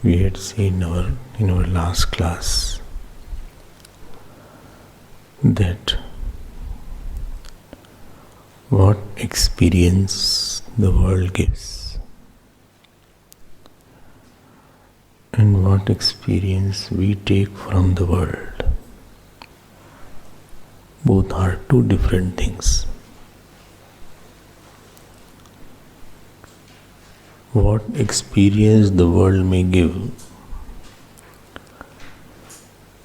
We had seen in our last class that what experience the world gives and what experience we take from the world, both are two different things. What experience the world may give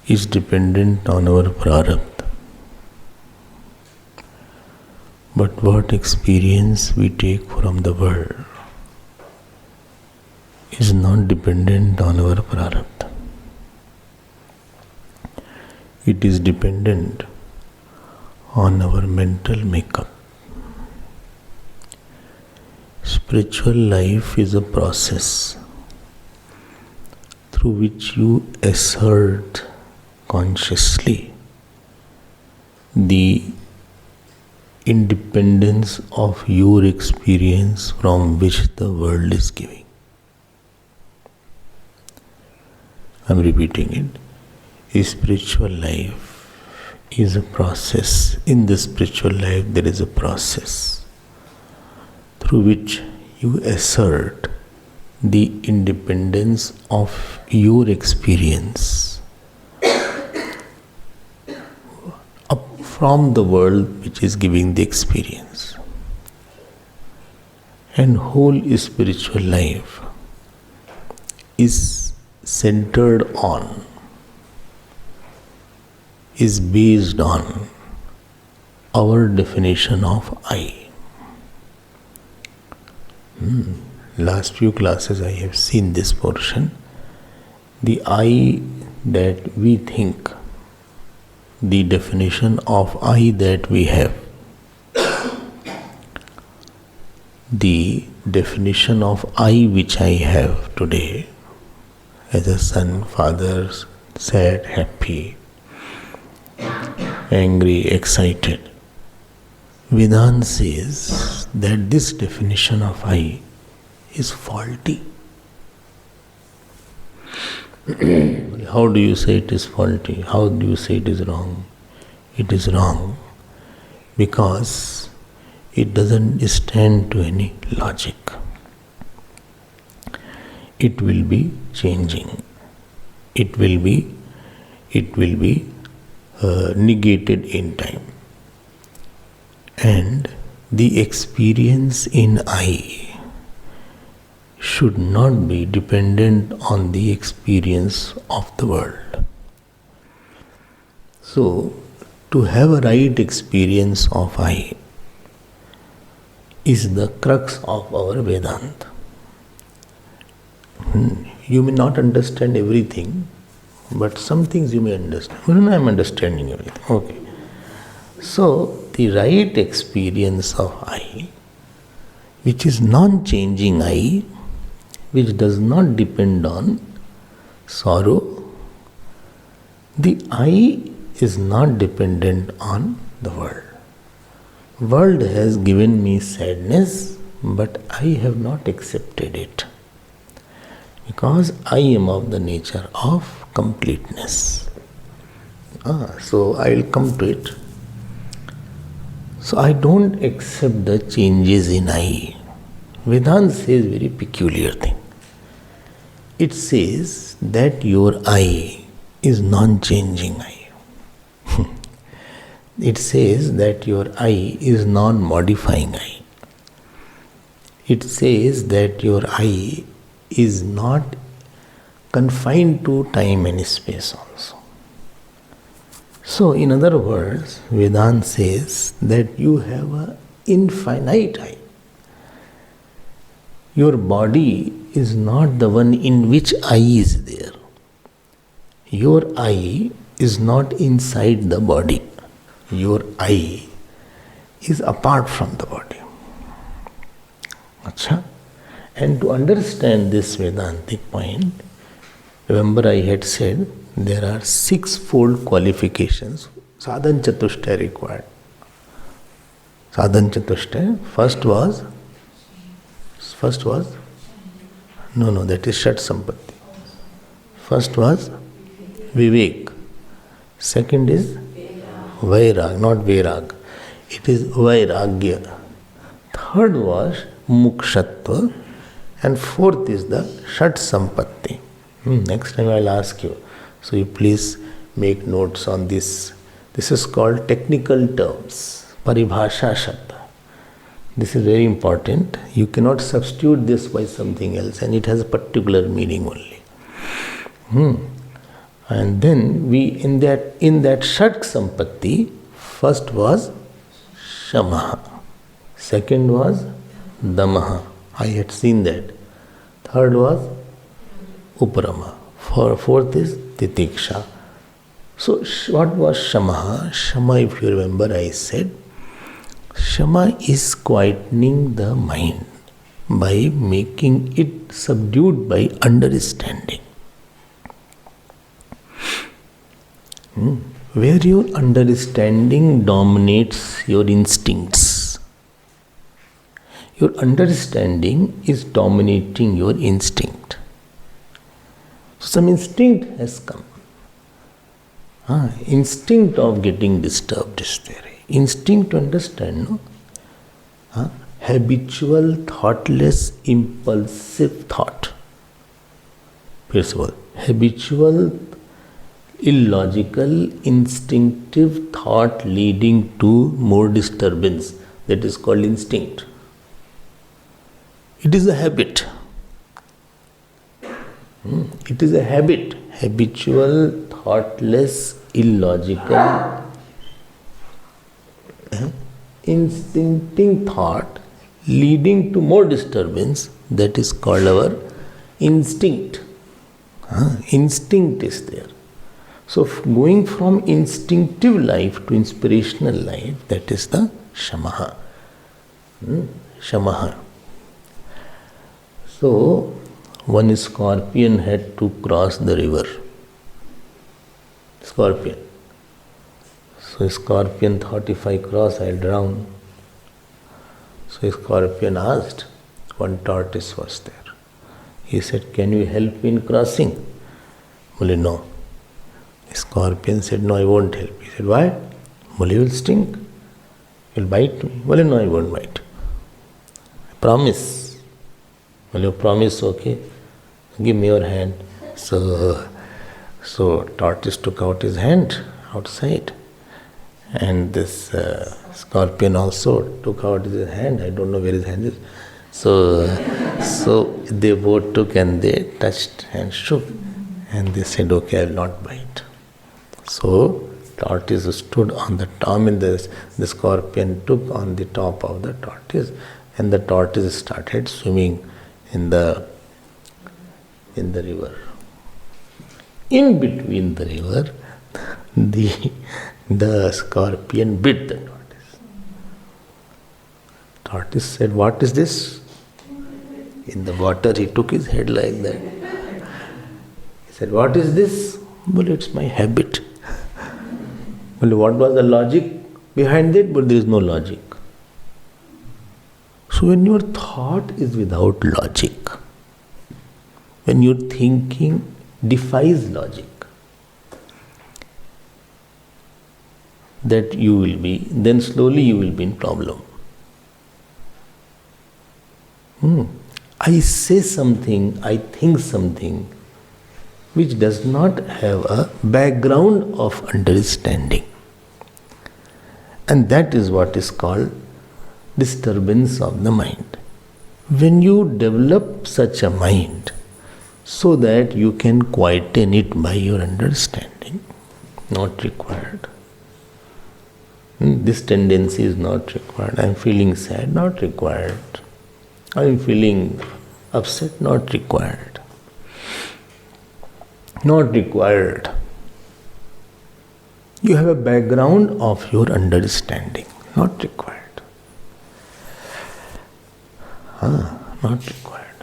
is dependent on our prarabdha. But what experience we take from the world is not dependent on our prarabdha. It is dependent on our mental makeup. Spiritual life is a process through which you assert consciously the independence of your experience from which the world is giving. I am repeating it. A spiritual life is a process. In the spiritual life there is a process through which you assert the independence of your experience up from the world which is giving the experience. And whole spiritual life is centered on, is based on our definition of I. Last few classes I have seen this portion. The I that we think, the definition of I that we have, the definition of I which I have today as a son, father, sad, happy, angry, excited. Vedanta says that this definition of I is faulty. How do you say it is faulty? How do you say it is wrong? It is wrong because it doesn't stand to any logic. It will be changing. It will be negated in time. And the experience in I should not be dependent on the experience of the world. So, to have a right experience of I is the crux of our Vedanta. You may not understand everything, but some things you may understand. Well, I am understanding everything. Okay. So, the right experience of I, which is non-changing I, which does not depend on sorrow, the I is not dependent on the world. World has given me sadness, but I have not accepted it because I am of the nature of completeness. So I will come to it. So I don't accept the changes in I. Vedanta says very peculiar thing. It says that your I is non-changing I. It says that your I is non-modifying I. It says that your I is not confined to time and space also. So, in other words, Vedanta says that you have an infinite I. Your body is not the one in which I is there. Your I is not inside the body. Your I is apart from the body. Achha? And to understand this Vedantic point, remember I had said there are sixfold qualifications. Sadhan Chatushta required. Sadhan Chatushta, first was? No, that is Shat Sampatti. First was Vivek. Second is Vairag, not Vairag. It is Vairagya. Third was Mukshatva. And fourth is the Shat Sampatti. Next time I'll ask you. So you please make notes on this. This is called technical terms. Paribhasha Shabda. This is very important. You cannot substitute this by something else, and it has a particular meaning only. And then we in that Shat Sampatti, first was Shamaha, second was Damaha. I had seen that. Third was Uparama. Fourth is Titiksha. So what was Shamaha? Shama, if you remember, I said, Shama is quietening the mind by making it subdued by understanding. Where your understanding dominates your instincts. Your understanding is dominating your instinct. So some instinct has come. Instinct of getting disturbed is there. Instinct to understand, no? Habitual, thoughtless, impulsive thought. First of all, habitual, illogical, instinctive thought leading to more disturbance. That is called instinct. It is a habit. It is a habit. Habitual, thoughtless, illogical, instinctive thought leading to more disturbance. That is called our instinct. Instinct is there. So going from instinctive life to inspirational life, that is the Shamaha. Shamaha. So one scorpion had to cross the river. Scorpion. So scorpion thought, if I cross, I'll drown. So scorpion asked, one tortoise was there. He said, can you help me in crossing? Mule, no. Scorpion said, no, I won't help. He said, why? Mule, you will sting. You will bite me. Mule, no, I won't bite. I promise. Mule, you promise, okay. Give me your hand. So tortoise took out his hand outside. And this scorpion also took out his hand. I don't know where his hand is. So they both took and they touched and shook. And they said, okay, I will not bite. So tortoise stood on the top, the scorpion took on the top of the tortoise, and the tortoise started swimming in the river. In between the river, the scorpion bit the tortoise. Tortoise said, what is this? In the water, he took his head like that. He said, what is this? Well, it's my habit. Well, what was the logic behind it? But there is no logic. So when your thought is without logic, when your thinking defies logic, that you will be, then slowly you will be in problem. I say something, I think something which does not have a background of understanding. And that is what is called disturbance of the mind. When you develop such a mind so that you can quieten it by your understanding, not required. This tendency is not required. I am feeling sad, not required. I am feeling upset, not required. Not required. You have a background of your understanding, not required. Not required.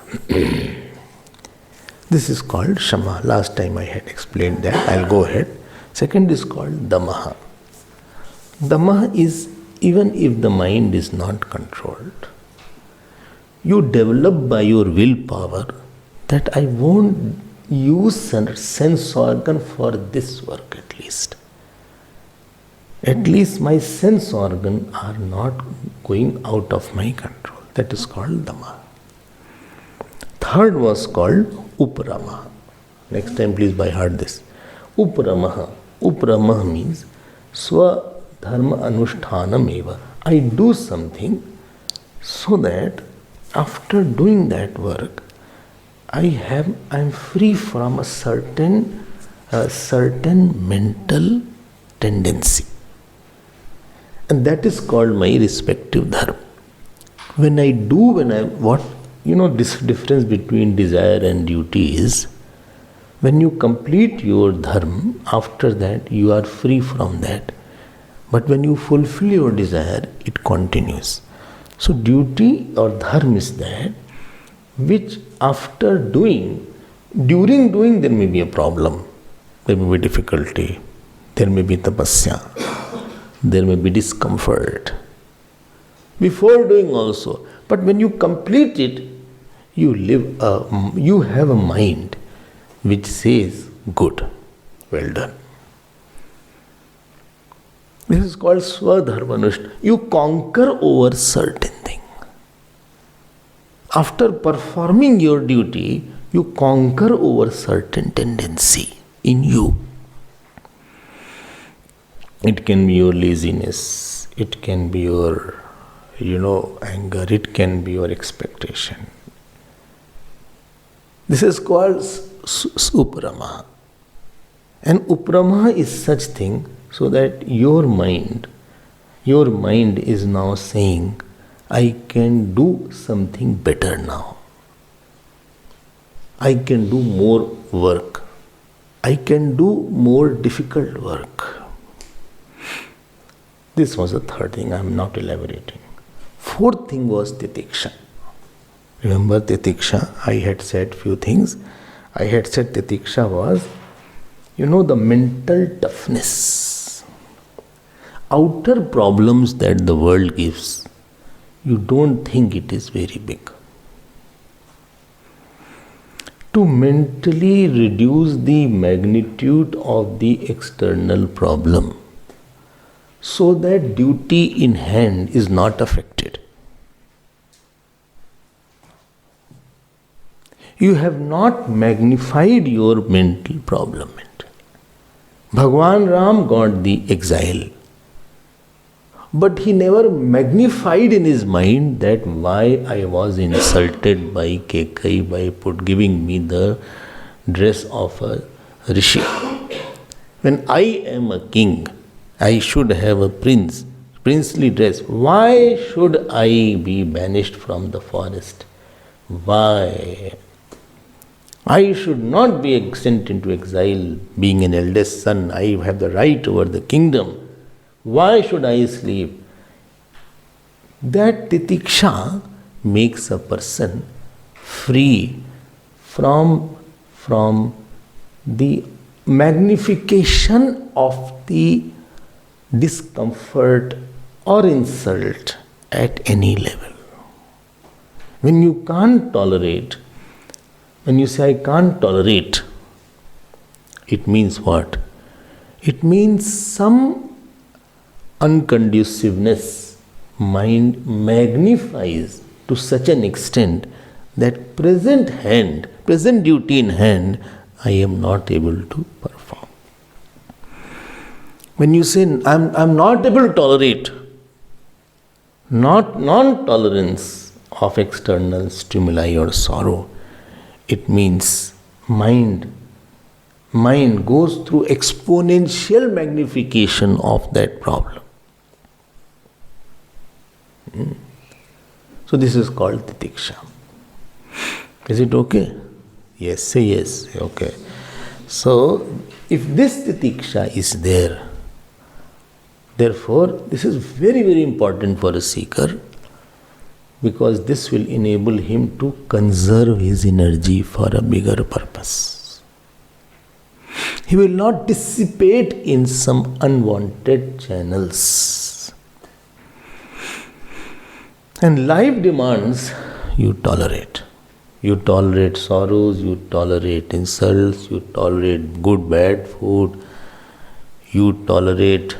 This is called Shama. Last time I had explained that. I'll go ahead. Second is called Damaha. Damaha is, even if the mind is not controlled, you develop by your willpower that I won't use sense organ for this work at least. At least my sense organ are not going out of my control. That is called Dama. Third was called Uprama. Next time please by heart this. Upramaha. Upramaha means Swadharma Anushtanam eva. I do something so that after doing that work, I am free from a certain mental tendency. And that is called my respective dharma. This difference between desire and duty is, when you complete your dharma, after that you are free from that. But when you fulfill your desire, it continues. So duty or dharma is that which after doing, during doing there may be a problem, there may be difficulty, there may be tapasya, there may be discomfort. Before doing also. But when you complete it, you have a mind which says, good, well done. This is called Swadharmanusht. You conquer over certain thing. After performing your duty, you conquer over certain tendency in you. It can be your laziness, it can be your, anger, it can be your expectation. This is called Uprama. And Uprama is such thing so that your mind is now saying, I can do something better now. I can do more work. I can do more difficult work. This was the third thing, I am not elaborating. Fourth thing was Titiksha. Remember Titiksha, I had said few things. I had said Titiksha was, the mental toughness. Outer problems that the world gives, you don't think it is very big. To mentally reduce the magnitude of the external problem, so that duty in hand is not affected. You have not magnified your mental problem. Bhagwan Ram got the exile, but he never magnified in his mind that why I was insulted by Kekai by giving me the dress of a rishi. When I am a king, I should have a princely dress. Why should I be banished from the forest? Why? I should not be sent into exile. Being an eldest son, I have the right over the kingdom. Why should I sleep? That titiksha makes a person free from the magnification of the discomfort or insult at any level. When you can't tolerate, when you say I can't tolerate, it means what? It means some unconduciveness. Mind magnifies to such an extent that present duty in hand, I am not able to perform. When you say I'm not able to tolerate, not non-tolerance of external stimuli or sorrow, it means mind goes through exponential magnification of that problem. So this is called titiksha. Is it okay? Yes, say yes. Okay. So if this titiksha is there, therefore this is very, very important for a seeker, because this will enable him to conserve his energy for a bigger purpose. He will not dissipate in some unwanted channels. And life demands you tolerate. You tolerate sorrows, you tolerate insults, you tolerate good, bad food, you tolerate,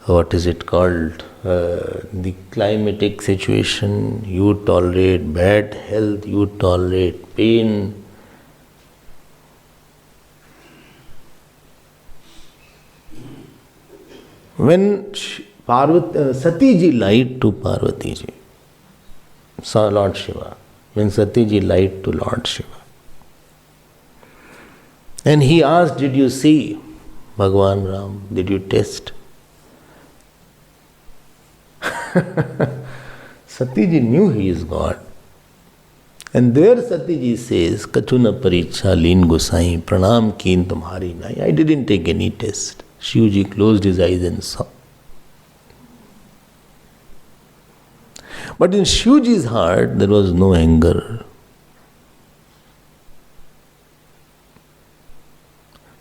what is it called, the climatic situation, you tolerate bad health, you tolerate pain. When Sati ji lied to Parvati ji, saw Lord Shiva, when Sati ji lied to Lord Shiva, and he asked, did you see Bhagwan Ram? Did you taste? Sati ji knew he is God. And there Sati ji says, Kachuna Paricha Leen Gosai, Pranam Keen Tumhari Nai. I didn't take any test. Shivji closed his eyes and saw. But in Shivji's heart, there was no anger.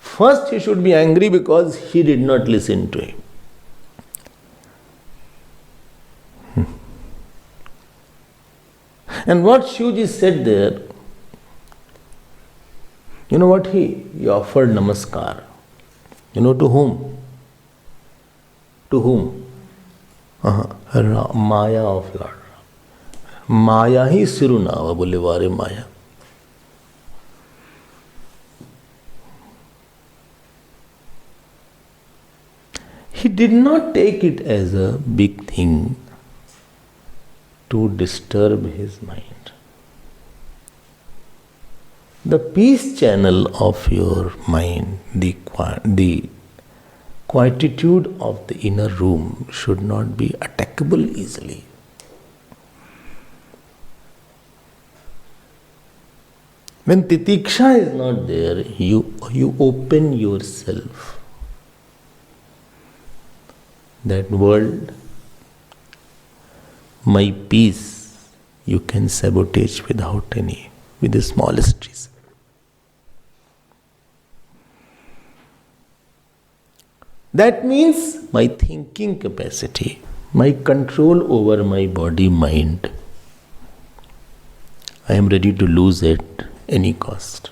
First, he should be angry because he did not listen to him. And what Shivji said there, you know what he offered namaskar. You know to whom? To whom? Maya of Lord. Maya hi sirunava bolevare Maya. He did not take it as a big thing to disturb his mind. The peace channel of your mind, the quietude of the inner room should not be attackable easily. When titiksha is not there, you open yourself. That world, my peace, you can sabotage with the smallest reason. That means my thinking capacity, my control over my body, mind, I am ready to lose at any cost.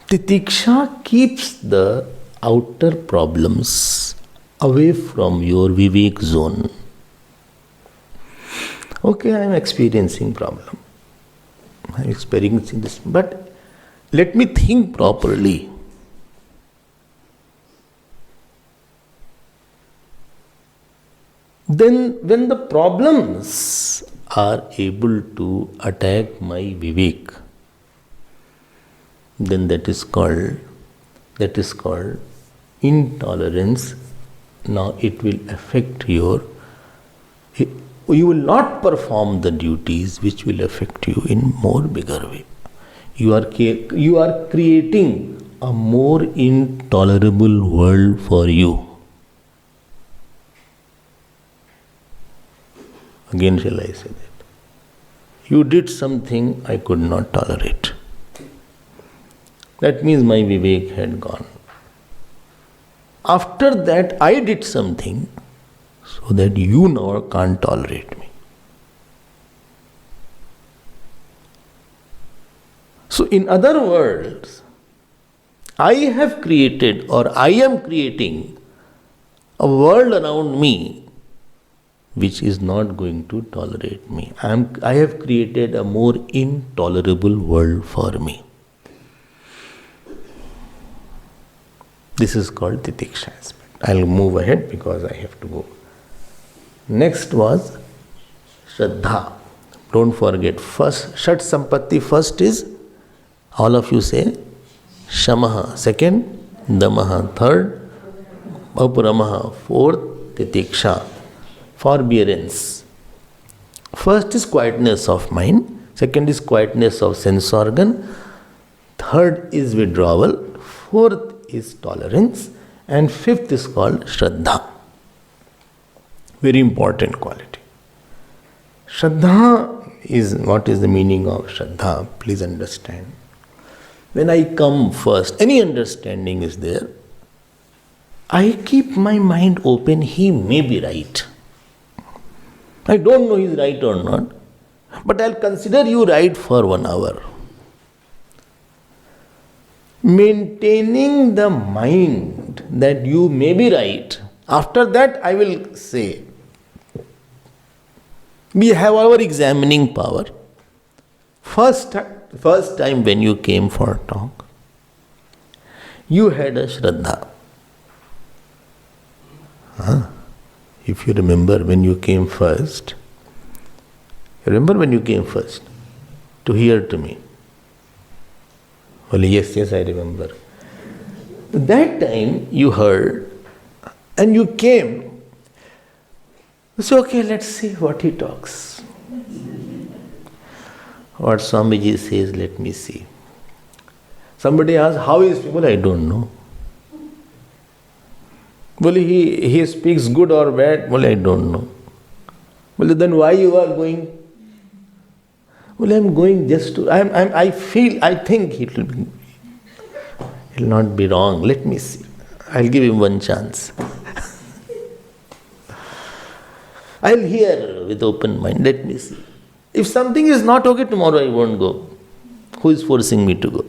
Titiksha keeps the outer problems away from your Vivek zone. Okay, I am experiencing problem. I am experiencing this, but let me think properly. Then when the problems are able to attack my Vivek, then that is called intolerance. Now it will affect you will not perform the duties which will affect you in more bigger way. You are creating a more intolerable world for you. Again shall I say that? You did something I could not tolerate. That means my Vivek had gone. After that, I did something so that you now can't tolerate me. So, in other words, I have created or I am creating a world around me which is not going to tolerate me. I have created a more intolerable world for me. This is called titiksha aspect. I'll move ahead because I have to go. Next was Shraddha. Don't forget, first Shat Sampatti first is, all of you say, Shamaha. Second, Damaha. Third, Apuramaha. Fourth, Titiksha. Forbearance. First is quietness of mind. Second is quietness of sense organ. Third is withdrawal. Fourth is tolerance. And fifth is called Shraddha. Very important quality. Shraddha is, what is the meaning of Shraddha? Please understand. When I come first, any understanding is there, I keep my mind open, he may be right. I don't know he is right or not, But I'll consider you right for 1 hour. Maintaining the mind that you may be right. After that, I will say, we have our examining power. First time when you came for talk, you had a Shraddha. If you remember when you came first, to hear to me? Well, yes, I remember. That time you heard and you came. You say, okay, let's see what he talks. What Swamiji says, let me see. Somebody asks, how is people? I don't know. Well, he speaks good or bad? Well, I don't know. Well, then why you are going? Well, I'm going just to, I think it will not be wrong. Let me see. I'll give him one chance. I'll hear with open mind. Let me see. If something is not okay, tomorrow I won't go. Who is forcing me to go?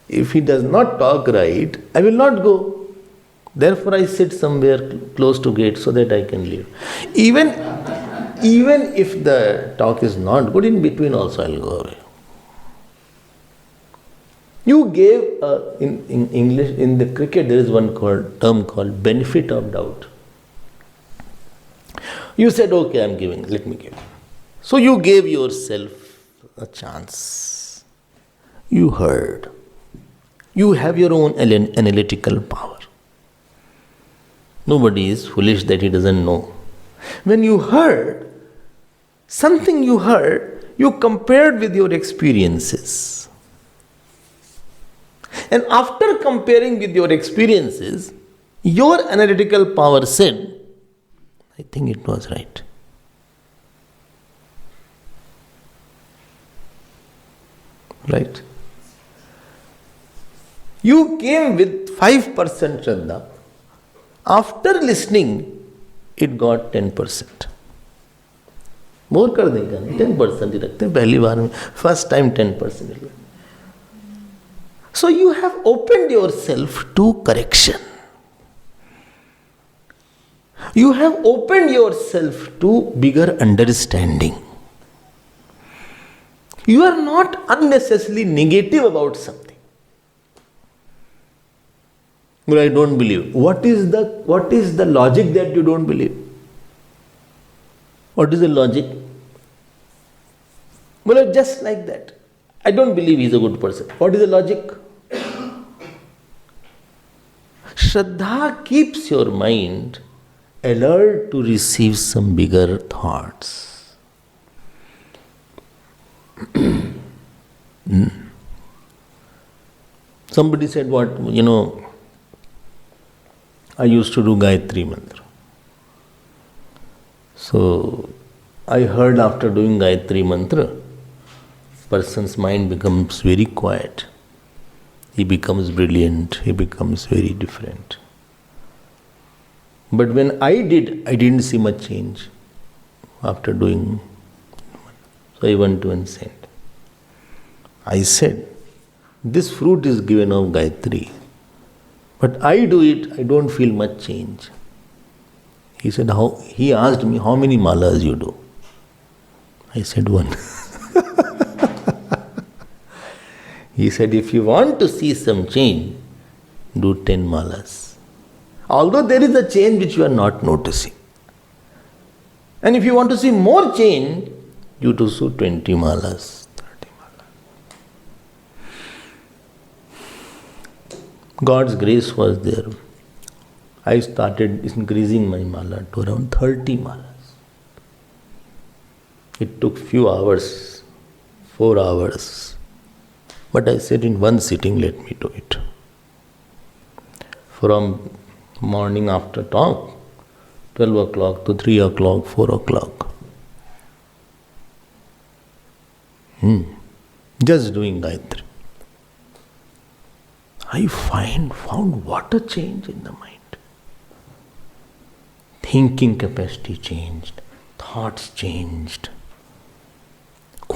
If he does not talk right, I will not go. Therefore, I sit somewhere close to gate so that I can leave. Even if the talk is not good, in between also I'll go away. You gave, in English, in the cricket, there is one term called benefit of doubt. You said, okay, I'm giving, let me give. So you gave yourself a chance. You heard. You have your own analytical power. Nobody is foolish that he doesn't know. When you heard, something you heard, you compared with your experiences. And after comparing with your experiences, your analytical power said, I think it was right. Right? You came with 5% Shraddha. After listening, it got 10%. More कर देगा नहीं 10% ही रखते हैं पहली बार में first time 10%. So you have opened yourself to correction. You have opened yourself to bigger understanding. You are not unnecessarily negative about something. But I don't believe. What is the logic that you don't believe? What is the logic? Well, just like that. I don't believe he's a good person. What is the logic? Shraddha keeps your mind alert to receive some bigger thoughts. Somebody said, I used to do Gayatri Mantra. So, I heard after doing Gayatri Mantra, person's mind becomes very quiet. He becomes brilliant. He becomes very different. But when I didn't see much change after doing. So I went to and said, I said, this fruit is given of Gayatri. But I do it, I don't feel much change. He said, he asked me, how many malas you do? I said, 1. He said, if you want to see some change, do 10 malas. Although there is a change which you are not noticing. And if you want to see more change, you do so 20 malas, 30 malas. God's grace was there. I started increasing my mala to around 30 malas. It took few hours, 4 hours. But I said in one sitting, let me do it. From morning after talk, 12 o'clock to 3 o'clock, 4 o'clock. Just doing Gayatri. I found what a change in the mind. Thinking capacity changed, thoughts changed.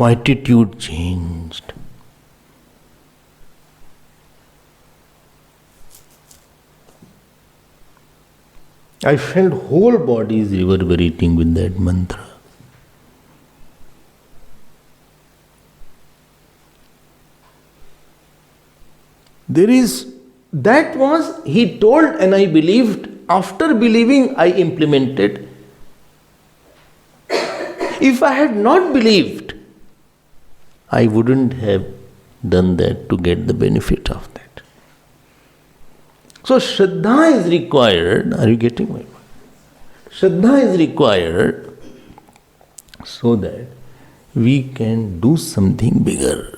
quietude changed. I felt whole body is reverberating with that mantra. That was, he told and I believed. After believing, I implemented. If I had not believed, I wouldn't have done that to get the benefit of that. So Shraddha is required. Are you getting my point? Shraddha is required so that we can do something bigger.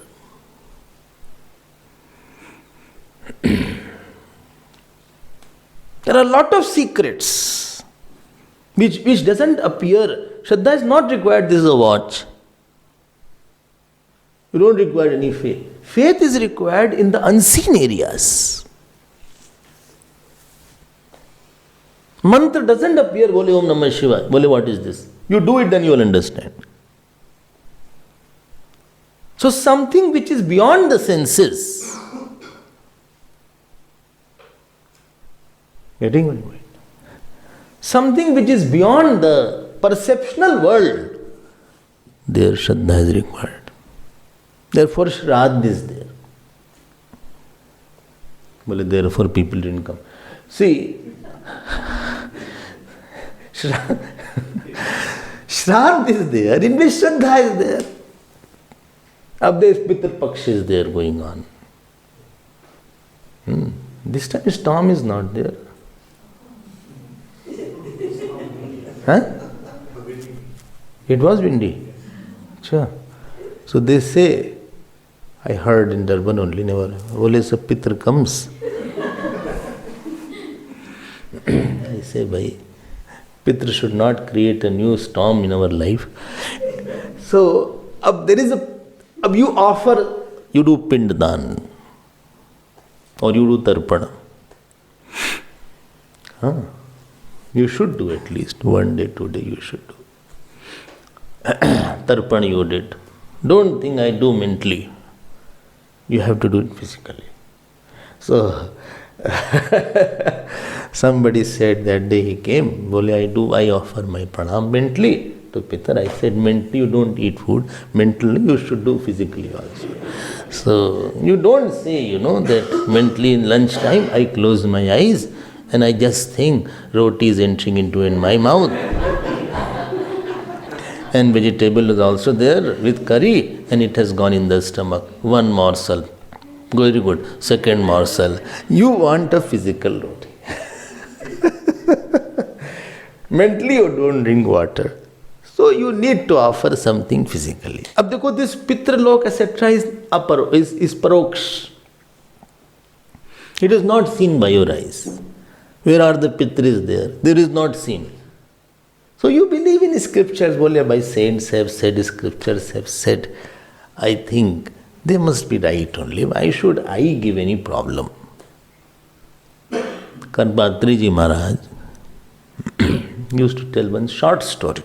There are a lot of secrets which doesn't appear. Shraddha is not required. This is a watch. You don't require any faith. Faith is required in the unseen areas. Mantra doesn't appear, Bole Om Namah Shivaya. Bole, what is this? You do it, then you will understand. So something which is beyond the senses. Getting my point? Something which is beyond the perceptional world, there Shraddha is required. Therefore Shraddha is there. Well, therefore people didn't come. See, Shraddha is there, in which Shraddha is there. Abdesh Pitr Paksh is there going on. This time storm is not there. Huh? It was windy. Sure. So they say, I heard in Durban only, never. Always a Pitr comes. I say, bhai, Pitr should not create a new storm in our life. So, you offer, you do Pinddan, or you do Tarpana. You should do at least 1 day, 2 days you should do. Tarpan you did. Don't think I do mentally. You have to do it physically. So, somebody said that day he came, Bole, I offer my pranam mentally to Pitr. I said, mentally you don't eat food, mentally you should do physically also. So, you don't say, that mentally in lunchtime I close my eyes and I just think roti is entering into in my mouth. And vegetable is also there with curry and it has gone in the stomach. One morsel. Very good. Second morsel. You want a physical roti. Mentally you don't drink water. So you need to offer something physically. Ab dekho, this Pitra Lok etc. is paroksh. It is not seen by your eyes. Where are the Pitris there? There is not seen. So you believe in scriptures, by saints have said, scriptures have said. I think they must be right only. Why should I give any problem? Karpatri Ji Maharaj used to tell one short story.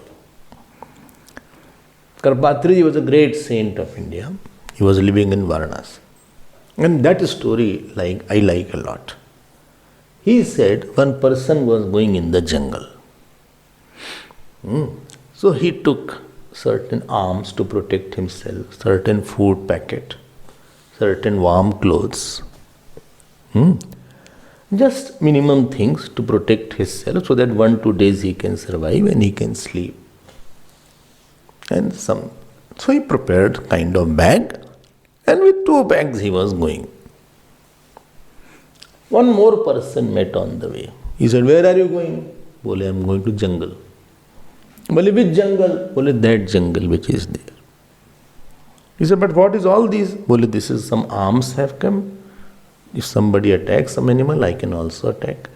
Karpatri Ji was a great saint of India. He was living in Varanasi. And that story I like a lot. He said one person was going in the jungle. So he took certain arms to protect himself, certain food packet, certain warm clothes. Just minimum things to protect himself so that 1-2 days he can survive and he can sleep. So he prepared kind of bag and with 2 bags he was going. One more person met on the way. He said, where are you going? Bole, I am going to jungle. Bole, which jungle? Bole, that jungle which is there. He said, but what is all these? Bole, this is some arms have come. If somebody attacks some animal, I can also attack.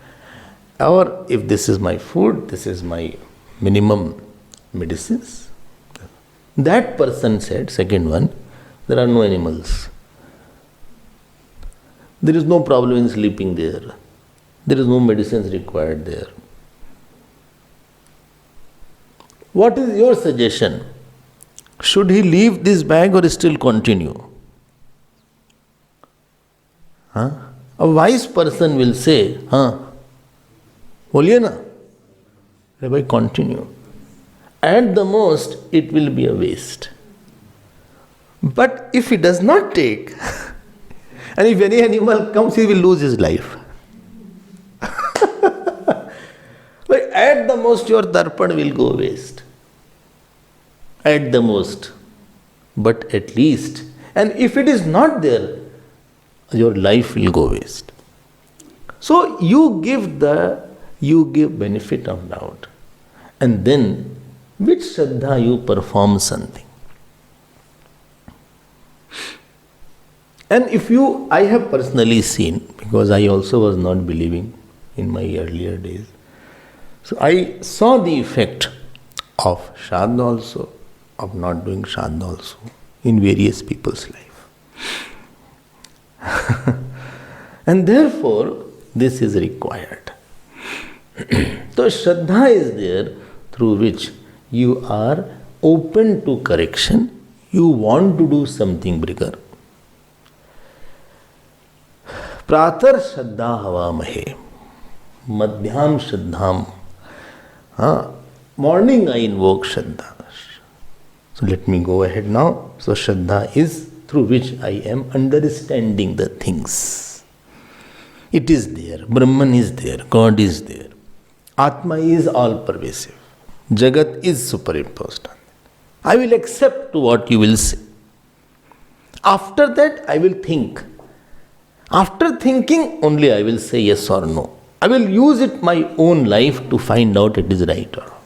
Or if this is my food, this is my minimum medicines. That person said, second one, there are no animals. There is no problem in sleeping there. There is no medicines required there. What is your suggestion? Should he leave this bag or still continue? Huh? A wise person will say, बोलिए ना, अरे भाई continue. At the most, it will be a waste. But if he does not take, and if any animal comes, he will lose his life. But at the most, your darpan will go waste. At the most. But at least. And if it is not there, your life will go waste. So you give benefit of doubt. And then, with Shraddha you perform something. And I have personally seen, because I also was not believing in my earlier days. So I saw the effect of Shraddha also, of not doing Shraddha also, in various people's life. And therefore, this is required. So Shraddha is there through which you are open to correction, you want to do something bigger. Pratar Shraddha Havamahe, Madhyam Shraddham. Morning I invoke Shraddha. So let me go ahead now. So Shraddha is through which I am understanding the things. It is there. Brahman is there. God is there. Atma is all pervasive. Jagat is superimposed on it. I will accept what you will say. After that, I will think. After thinking, only I will say yes or no. I will use it my own life to find out it is right or wrong.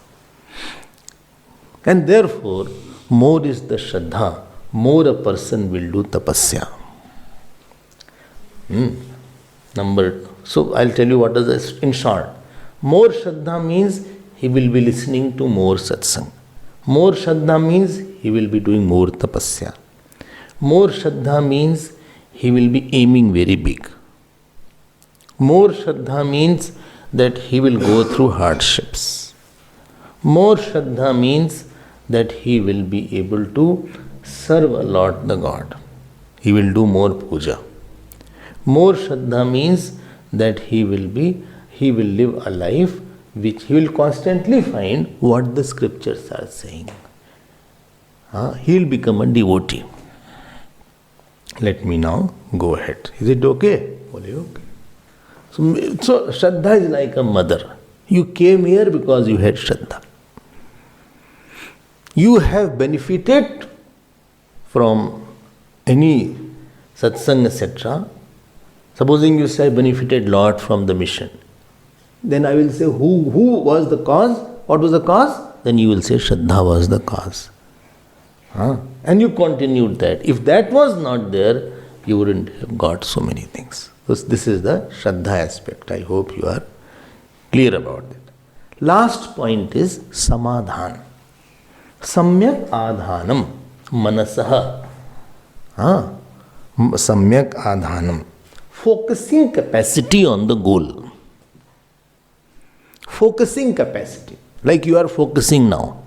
And therefore, more is the Shraddha, more a person will do tapasya. So I'll tell you what is this in short. More Shraddha means he will be listening to more satsang. More Shraddha means he will be doing more tapasya. More Shraddha means he will be aiming very big. More Shraddha means that he will go through hardships. More Shraddha means that he will be able to serve a lot the God. He will do more puja. More Shraddha means that he will live a life which he will constantly find what the scriptures are saying. He will become a devotee. Let me now go ahead. Is it okay? Okay. So Shraddha is like a mother. You came here because you had Shraddha. You have benefited from any satsang, etc. Supposing you say, I benefited lot from the mission. Then I will say, who was the cause? What was the cause? Then you will say, Shraddha was the cause. And you continued that. If that was not there, you wouldn't have got so many things. So this is the Shraddha aspect. I hope you are clear about it. Last point is Samadhan. Samyak Adhanam Manasaha. Samyak Adhanam. Focusing capacity on the goal. Focusing capacity. Like you are focusing now.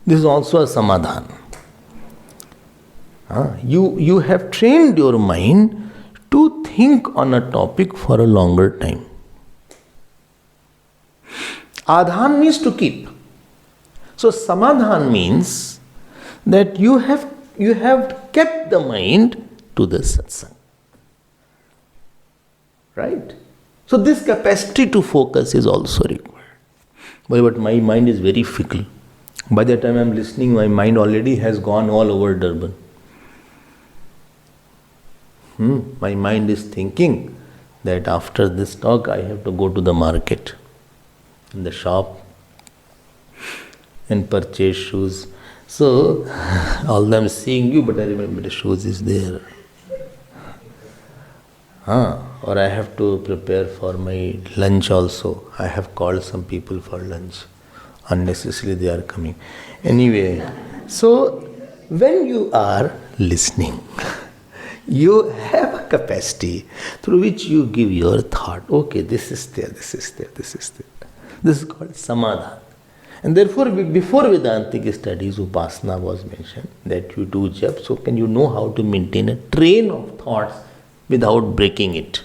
This is also a Samadhan. You have trained your mind to think on a topic for a longer time. Adhan means to keep. So Samadhan means that you have kept the mind to the satsang. Right? So this capacity to focus is also required. But my mind is very fickle. By the time I am listening, my mind already has gone all over Durban. My mind is thinking that after this talk I have to go to the market, in the shop, and purchase shoes. So, although I am seeing you, but I remember the shoes is there. Or I have to prepare for my lunch also. I have called some people for lunch. Unnecessarily they are coming. Anyway, so when you are listening, you have a capacity through which you give your thought. Okay, this is there, this is there, this is there. This is called Samadhan. And therefore, before Vedantic studies, Upasana was mentioned, that you do jap, so can you know how to maintain a train of thoughts without breaking it.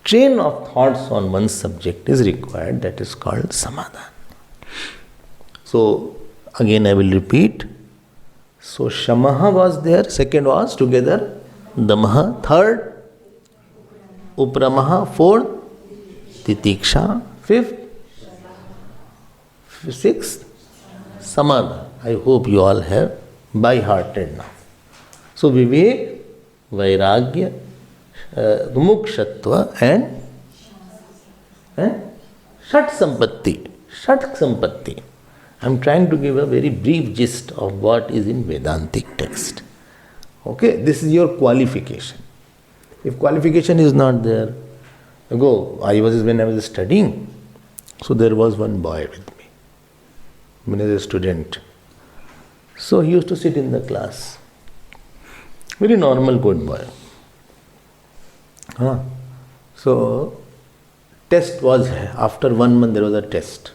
Train of thoughts on one subject is required, that is called Samadhan. So, again I will repeat. So, Shamaha was there, second was together, Damaha, third, Upramaha, fourth, Titiksha, fifth, sixth, Samadhan. I hope you all have by hearted now. So, Vivek, Vairagya, Mukshatva and Shat Sampatti. Shat Sampatti. I am trying to give a very brief gist of what is in Vedantic text. Okay, this is your qualification. If qualification is not there, when I was studying, so there was one boy with me, when I was a student. So he used to sit in the class. Very normal, good boy. So, test was, after 1 month there was a test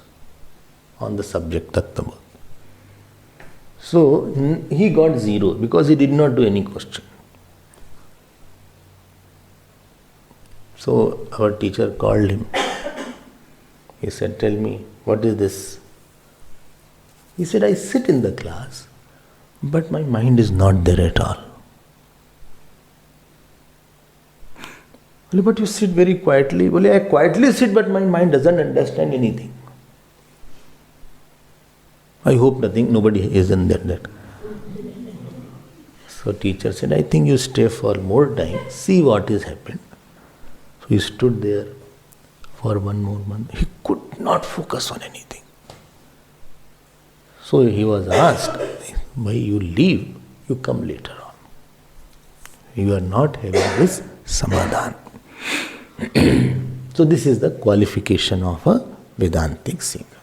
on the subject Tattva. So, he got 0 because he did not do any question. So, our teacher called him. He said, tell me, what is this? He said, I sit in the class, but my mind is not there at all. But you sit very quietly. I quietly sit, but my mind doesn't understand anything. I hope nobody isn't that. So teacher said, I think you stay for more time, see what has happened. So he stood there for 1 more month. He could not focus on anything. So he was asked, why you leave, you come later on. You are not having this Samadhan. So this is the qualification of a Vedantic seeker.